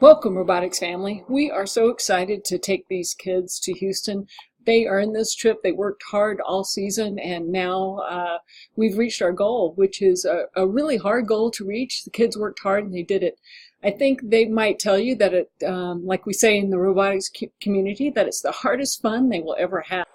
Welcome, robotics family. We are so excited to take these kids to Houston. They earned this trip. They worked hard all season, and now we've reached our goal, which is a really hard goal to reach. The kids worked hard and they did it. I think they might tell you that like we say in the robotics community, that it's the hardest fun they will ever have.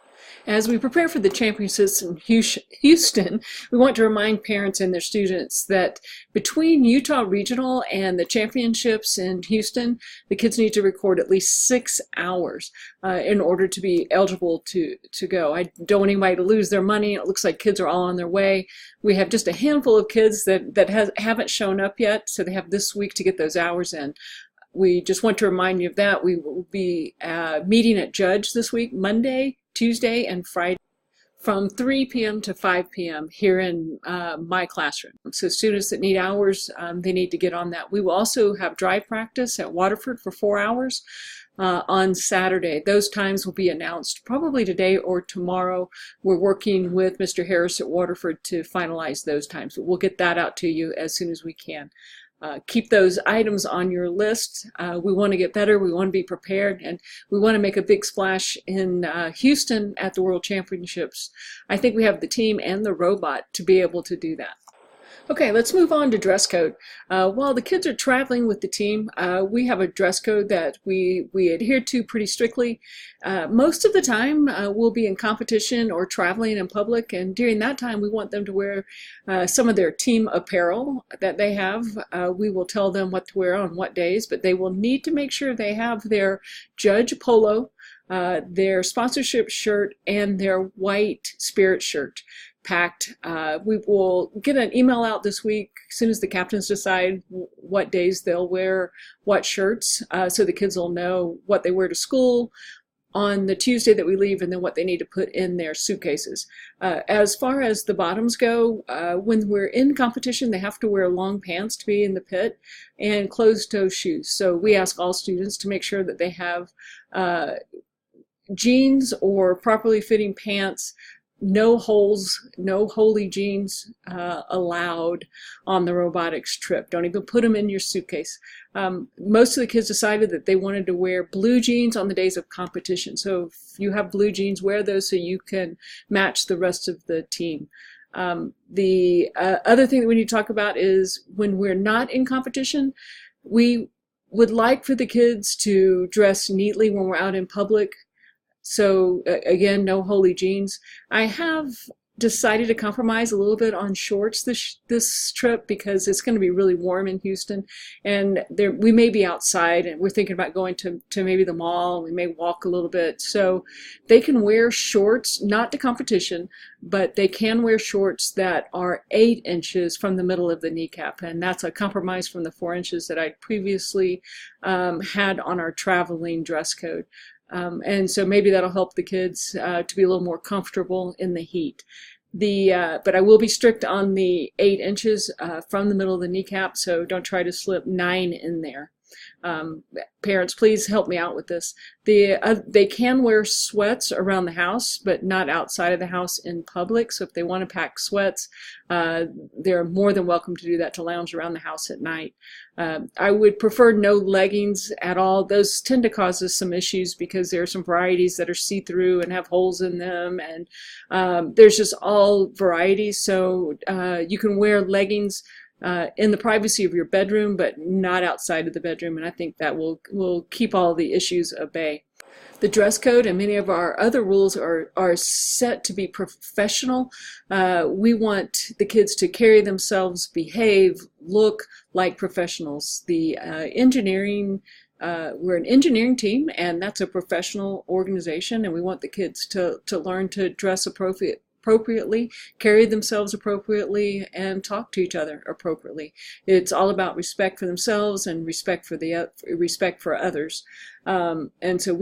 As we prepare for the championships in Houston, we want to remind parents and their students that between Utah Regional and the championships in Houston, the kids need to record at least 6 hours in order to be eligible to go. I don't want anybody to lose their money. It looks like kids are all on their way. We have just a handful of kids that haven't shown up yet, so they have this week to get those hours in. We just want to remind you of that. We will be meeting at Judge this week, Monday, Tuesday, and Friday from 3 p.m. to 5 p.m. here in my classroom. So students that need hours, they need to get on that. We will also have drive practice at Waterford for 4 hours on Saturday. Those times will be announced probably today or tomorrow. We're working with Mr. Harris at Waterford to finalize those times, but we'll get that out to you as soon as we can. Keep those items on your list. We want to get better, we want to be prepared, and we want to make a big splash in Houston at the World Championships. I think we have the team and the robot to be able to do that. Okay, let's move on to dress code. While the kids are traveling with the team, we have a dress code that we adhere to pretty strictly. Most of the time, we'll be in competition or traveling in public, and during that time, we want them to wear some of their team apparel that they have. We will tell them what to wear on what days, but they will need to make sure they have their Judge polo, their sponsorship shirt, and their white Spirit shirt packed. We will get an email out this week as soon as the captains decide what days they'll wear what shirts, so the kids will know what they wear to school on the Tuesday that we leave and then what they need to put in their suitcases. As far as the bottoms go, when we're in competition, they have to wear long pants to be in the pit and closed-toe shoes. So we ask all students to make sure that they have jeans or properly fitting pants. No holes, no holey jeans allowed on the robotics trip. Don't even put them in your suitcase. Most of the kids decided that they wanted to wear blue jeans on the days of competition. So if you have blue jeans, wear those so you can match the rest of the team. The other thing that we need to talk about is when we're not in competition, we would like for the kids to dress neatly when we're out in public. So again, no holey jeans. I have decided to compromise a little bit on shorts this trip because it's going to be really warm in Houston, and we may be outside, and we're thinking about going to maybe the mall. We may walk a little bit, so they can wear shorts, not to competition, but they can wear shorts that are 8 inches from the middle of the kneecap, and that's a compromise from the 4 inches that I previously had on our traveling dress code. And so maybe that'll help the kids to be a little more comfortable in the heat. But I will be strict on the 8 inches from the middle of the kneecap, so don't try to slip 9 in there. Parents, please help me out with this. They can wear sweats around the house, but not outside of the house in public. So if they want to pack sweats, they're more than welcome to do that, to lounge around the house at night. I would prefer no leggings at all. Those tend to cause us some issues because there are some varieties that are see-through and have holes in them, and there's just all varieties. So you can wear leggings in the privacy of your bedroom, but not outside of the bedroom, and I think that will keep all the issues at bay. The dress code and many of our other rules are set to be professional. We want the kids to carry themselves, behave, look like professionals. The engineering, we're an engineering team, and that's a professional organization, and we want the kids to learn to dress appropriately, carry themselves appropriately, and talk to each other appropriately. It's all about respect for themselves and respect for others, and so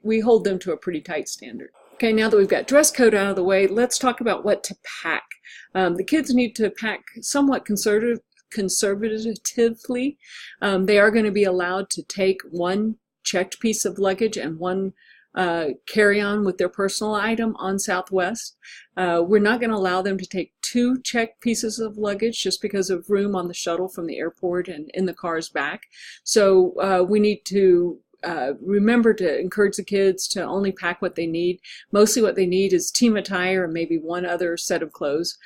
we hold them to a pretty tight standard. Okay, now that we've got dress code out of the way, let's talk about what to pack. The kids need to pack somewhat conservatively. They are going to be allowed to take one checked piece of luggage and one carry on with their personal item on Southwest. We're not going to allow them to take 2 checked pieces of luggage just because of room on the shuttle from the airport and in the cars back. So we need to remember to encourage the kids to only pack what they need. Mostly what they need is team attire and maybe one other set of clothes.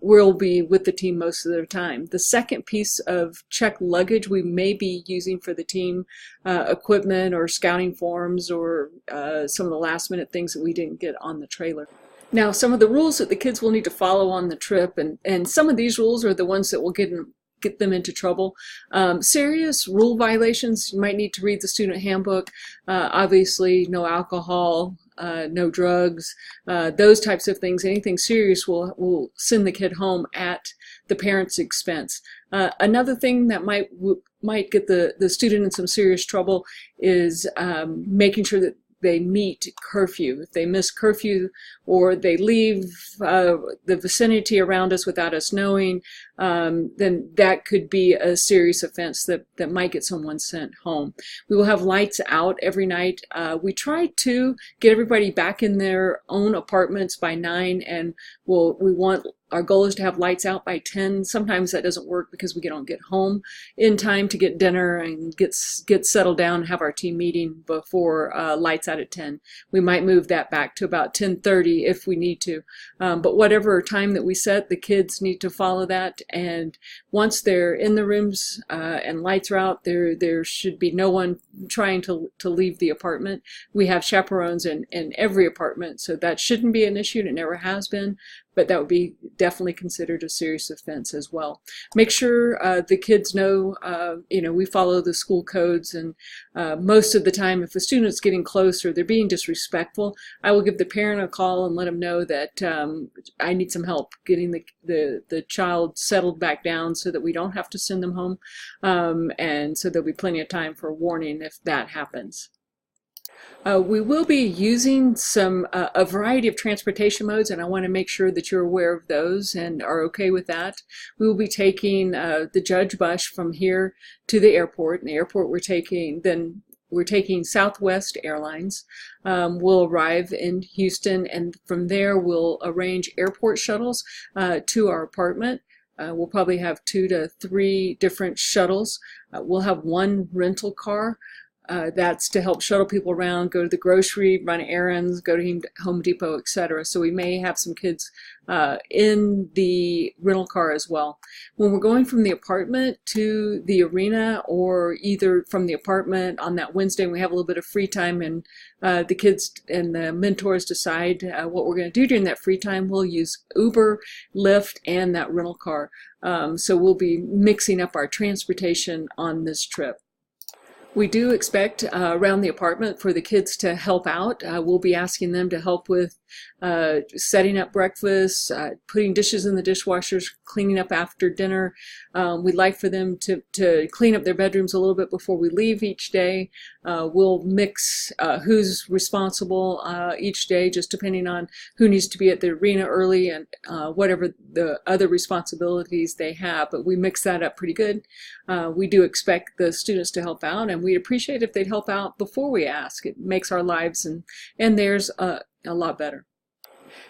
We'll be with the team most of the time. The second piece of checked luggage we may be using for the team equipment or scouting forms or some of the last minute things that we didn't get on the trailer. Now, some of the rules that the kids will need to follow on the trip, and some of these rules are the ones that will get them into trouble. Serious rule violations, you might need to read the student handbook. Obviously, no alcohol, no drugs, those types of things. Anything serious will send the kid home at the parent's expense. Another thing that might get the student in some serious trouble is making sure that they meet curfew. If they miss curfew or they leave the vicinity around us without us knowing, then that could be a serious offense that might get someone sent home. We will have lights out every night. We try to get everybody back in their own apartments by 9, and our goal is to have lights out by 10. Sometimes that doesn't work because we don't get home in time to get dinner and get settled down and have our team meeting before lights out at 10. We might move that back to about 10:30 if we need to. But whatever time that we set, the kids need to follow that. And once they're in the rooms and lights are out, there should be no one trying to leave the apartment. We have chaperones in every apartment, so that shouldn't be an issue, and it never has been. But that would be definitely considered a serious offense as well. Make sure the kids know, we follow the school codes, and most of the time if a student's getting close or they're being disrespectful, I will give the parent a call and let them know that I need some help getting the child settled back down so that we don't have to send them home, and so there'll be plenty of time for warning if that happens. We will be using a variety of transportation modes, and I want to make sure that you're aware of those and are okay with that. We will be taking the Judge Bus from here to the airport. In the airport, we're taking Southwest Airlines. We'll arrive in Houston, and from there we'll arrange airport shuttles to our apartment. We'll probably have 2 to 3 different shuttles. We'll have 1 rental car. That's to help shuttle people around, go to the grocery, run errands, go to Home Depot, etc. So we may have some kids in the rental car as well. When we're going from the apartment to the arena, or either from the apartment on that Wednesday, we have a little bit of free time, and the kids and the mentors decide what we're going to do during that free time, we'll use Uber, Lyft, and that rental car. So we'll be mixing up our transportation on this trip. We do expect around the apartment for the kids to help out. We'll be asking them to help with setting up breakfast, putting dishes in the dishwashers, cleaning up after dinner. We'd like for them to clean up their bedrooms a little bit before we leave each day. We'll mix who's responsible each day, just depending on who needs to be at the arena early and whatever the other responsibilities they have. But we mix that up pretty good. We do expect the students to help out, and we'd appreciate if they'd help out before we ask. It makes our lives and theirs a lot better.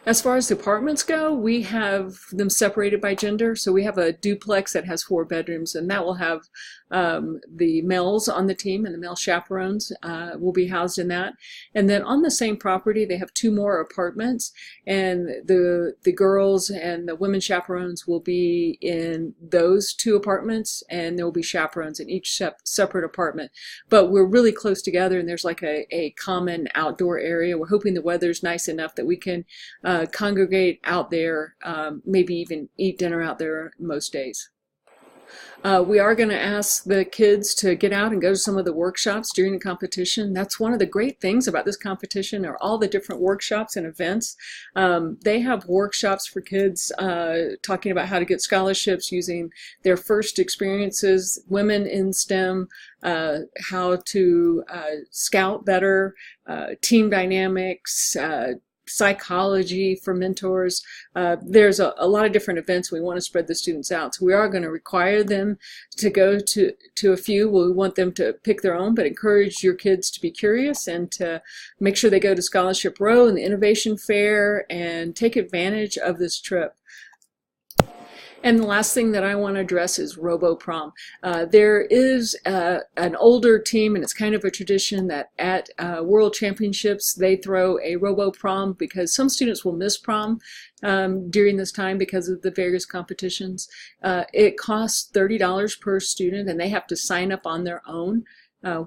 As far as the apartments go, we have them separated by gender. So we have a duplex that has 4 bedrooms, and that will have the males on the team, and the male chaperones will be housed in that. And then on the same property, they have 2 more apartments, and the girls and the women chaperones will be in those 2 apartments, and there will be chaperones in each separate apartment. But we're really close together, and there's like a common outdoor area. We're hoping the weather's nice enough that we can congregate out there, maybe even eat dinner out there most days. We are going to ask the kids to get out and go to some of the workshops during the competition. That's one of the great things about this competition, are all the different workshops and events. They have workshops for kids talking about how to get scholarships using their first experiences, women in STEM, how to scout better, team dynamics, psychology for mentors. There's a lot of different events. We want to spread the students out. So we are going to require them to go to a few. We want them to pick their own, but encourage your kids to be curious and to make sure they go to Scholarship Row and the Innovation Fair and take advantage of this trip. And the last thing that I want to address is RoboProm. There is an older team, and it's kind of a tradition that at World Championships they throw a RoboProm because some students will miss prom during this time because of the various competitions. It costs $30 per student, and they have to sign up on their own.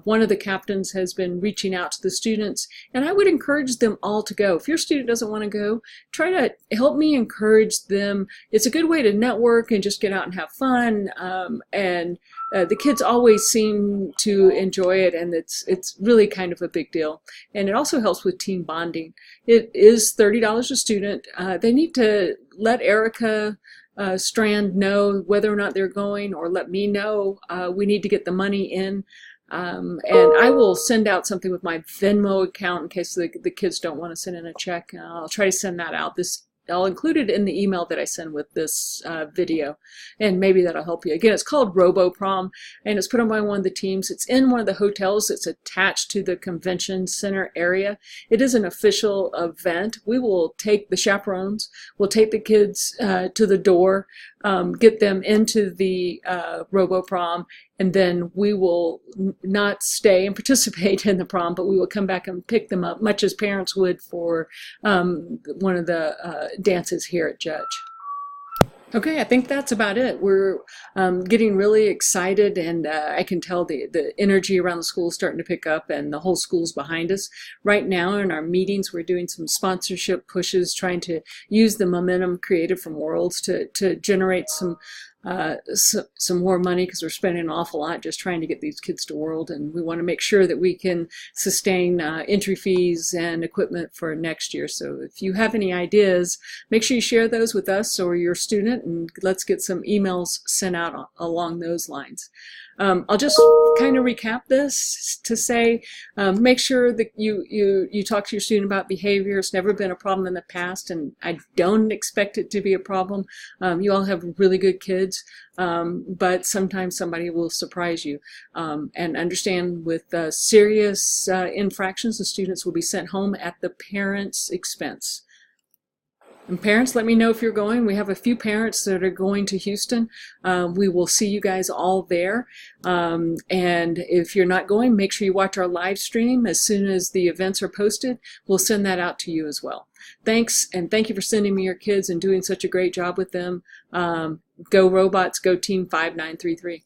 One of the captains has been reaching out to the students, and I would encourage them all to go. If your student doesn't want to go, try to help me encourage them. It's a good way to network and just get out and have fun. The kids always seem to enjoy it, and it's really kind of a big deal. And it also helps with team bonding. It is $30 a student. They need to let Erica Strand know whether or not they're going, or let me know. We need to get the money in. And I will send out something with my Venmo account in case the kids don't want to send in a check. I'll try to send that out. I'll include it in the email that I send with this video, and maybe that'll help you. Again, it's called RoboProm, and it's put on by one of the teams. It's in one of the hotels that's attached to the convention center area. It is an official event. We will take the chaperones, we'll take the kids to the door, get them into the RoboProm, and then we will not stay and participate in the prom, but we will come back and pick them up, much as parents would for one of the dances here at Judge. Okay, I think that's about it. We're getting really excited, and I can tell the energy around the school is starting to pick up, and the whole school's behind us. Right now in our meetings, we're doing some sponsorship pushes, trying to use the momentum created from Worlds to generate some more money, because we're spending an awful lot just trying to get these kids to World, and we want to make sure that we can sustain entry fees and equipment for next year. So if you have any ideas, make sure you share those with us or your student, and let's get some emails sent out along those lines. I'll just kind of recap this to say, make sure that you talk to your student about behavior. It's never been a problem in the past, and I don't expect it to be a problem. You all have really good kids, but sometimes somebody will surprise you. And understand with serious infractions, the students will be sent home at the parent's expense. And parents, let me know if you're going. We have a few parents that are going to Houston. We will see you guys all there. And if you're not going, make sure you watch our live stream. As soon as the events are posted, we'll send that out to you as well. Thanks, and thank you for sending me your kids and doing such a great job with them. Go Robots, go Team 5933.